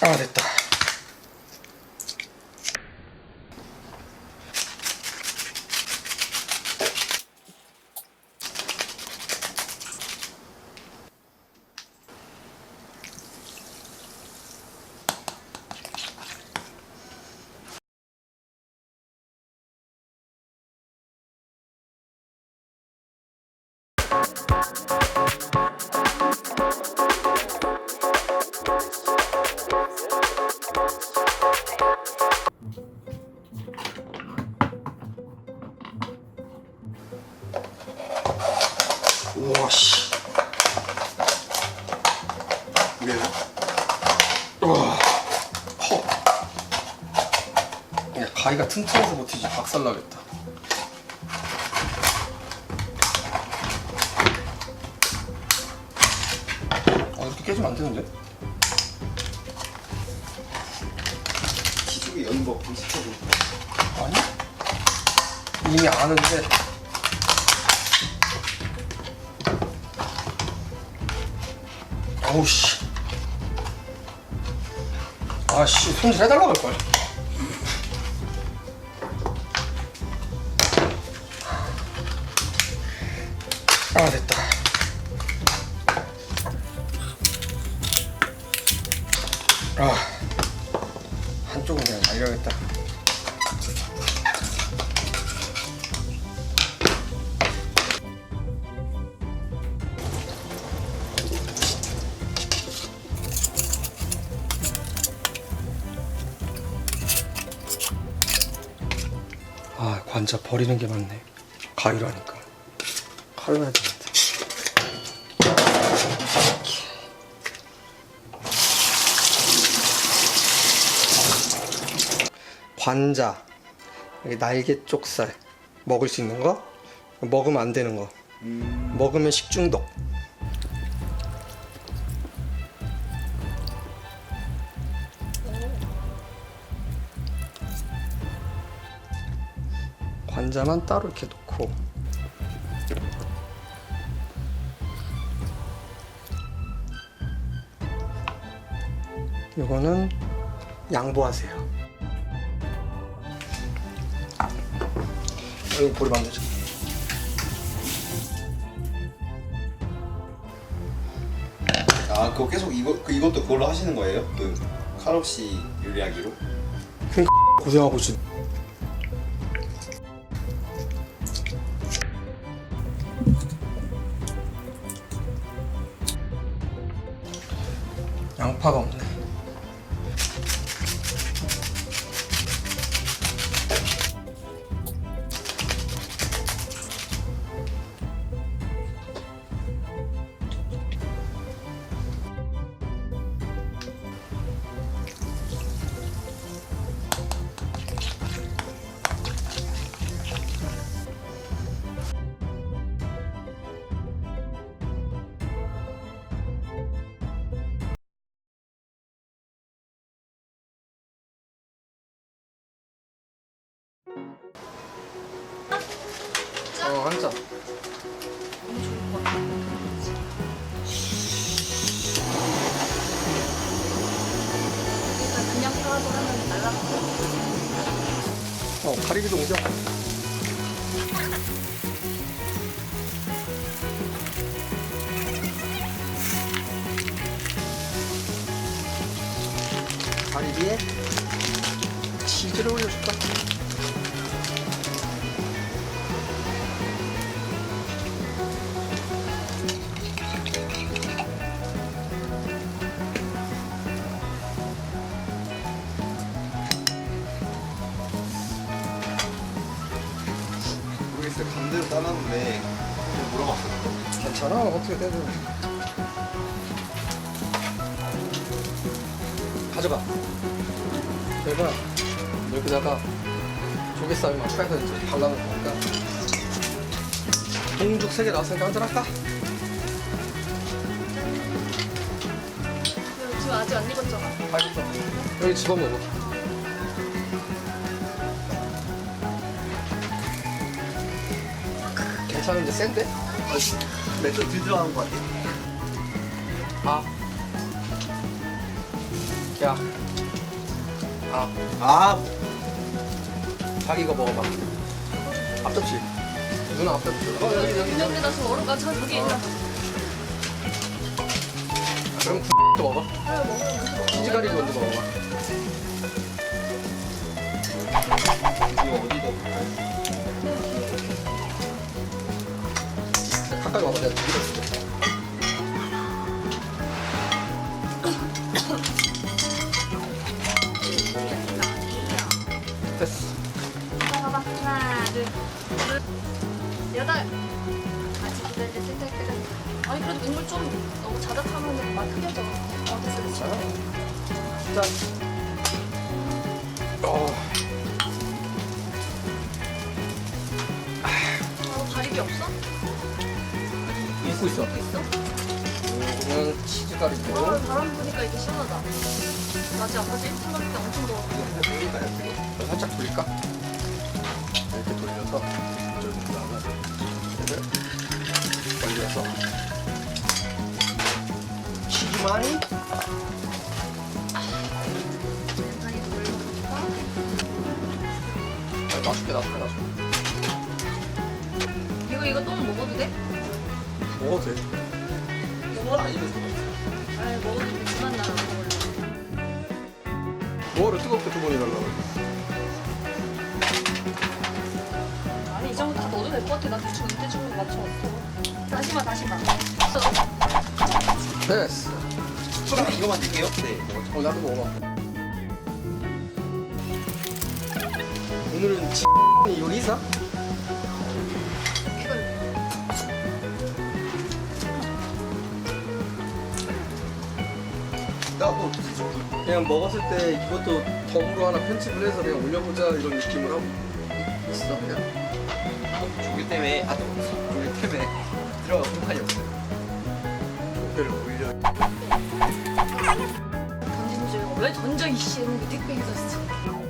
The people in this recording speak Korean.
아, 됐다. 우와, 씨. 왜요? 우와, 허. 야, 가위가 튼튼해서 버티지 박살나겠다. 이렇게 깨지면 안 되는데? 기죽이 여는 거 방식하고. 아니? 이미 아는데. 어우, 씨. 아씨, 손질 해달라고 할걸. 아, 됐다. 아, 한쪽은 그냥 날려야겠다. 아, 관자 버리는 게 맞네. 가위로 하니까. 칼로 해야 되는데. 관자, 여기 날개 쪽살, 먹을 수 있는 거, 먹으면 안 되는 거. 먹으면 식중독. 관자만 따로 이렇게 놓고. 이거는 양보하세요. 이거 보리 만들자. 아, 그거 계속 이것도 그걸로 하시는 거예요? 그 칼 없이 요리하기로? 그러니까 고생하고 있어. 양파가 없네. 한 잔. 그냥 펴서 하면 날라가고. 가리비도 옮겨. 가리비에 치즈를 올려줄까? 모르겠어요. 감대로 따놨는데 그냥 물어봤어요. 괜찮아, 어떻게 해도. 가져가. 내가 여기다가 조개살만 빼서 이제 발라놓을 거니까. 동죽 3개 나왔으니까 한잔 할까? 지금 아직 안 익었잖아. 알겠어. 여기 집어먹어. 괜찮은데 센데? 맥주 덜 들어가는 거 같아. 아. 야. 아 자기 이거 먹어봐. 앞접시. 누나 앞접시. 여기 여기다 저 얼음가 저 여기 있나? 그럼 또 먹어. 치즈가리 먼저 먹어봐. 이거 어디다 볼까요? 가까이 와봐. 내가 죽이랬어. 됐어. 봐봐. 하나, 둘, 여덟. 아직 기다려 살짝 기다려. 아니 그래도 국물 좀 너무 자작하면 맛 흐려져. 됐어 됐어. 자. 가리비 없어? 입고 있어. 또 있어? 이거는 치즈가리고. 바람 부니까 이게 시원하다. 낮에 아까지 생각할 때 엄청 더워. 이거 살짝 돌릴까? 이렇게 돌려서 이쪽으로 나가. 얘를 돌려서 치즈마니. 놔줄게. 이거 똥 먹어도 돼? 먹어도 돼. 소원 아니면 소원. 아 먹어도 돼. 그만 나라 먹을래. 뭐를 뜨겁게 두 번이나 넣어. 아니 이 정도 다 넣어도 될 것 같아. 나 대충 이때 중에 맞춰왔어. 다시 봐. 됐어. 그럼 이거만 드릴게요. 네. 나도 먹어봐. 오늘은 요리사? 이걸 나뭐 그냥 먹었을 때 이것도 덤으로 하나 편집을 해서 그냥 올려보자 이런 느낌으로 하고 있어 그냥. 조개 때문에 조개 때문에 들어가 공간이 없어요. 고개를 올려. 던진 줄 왜 던져 이씨 했는데 택배에서 진짜.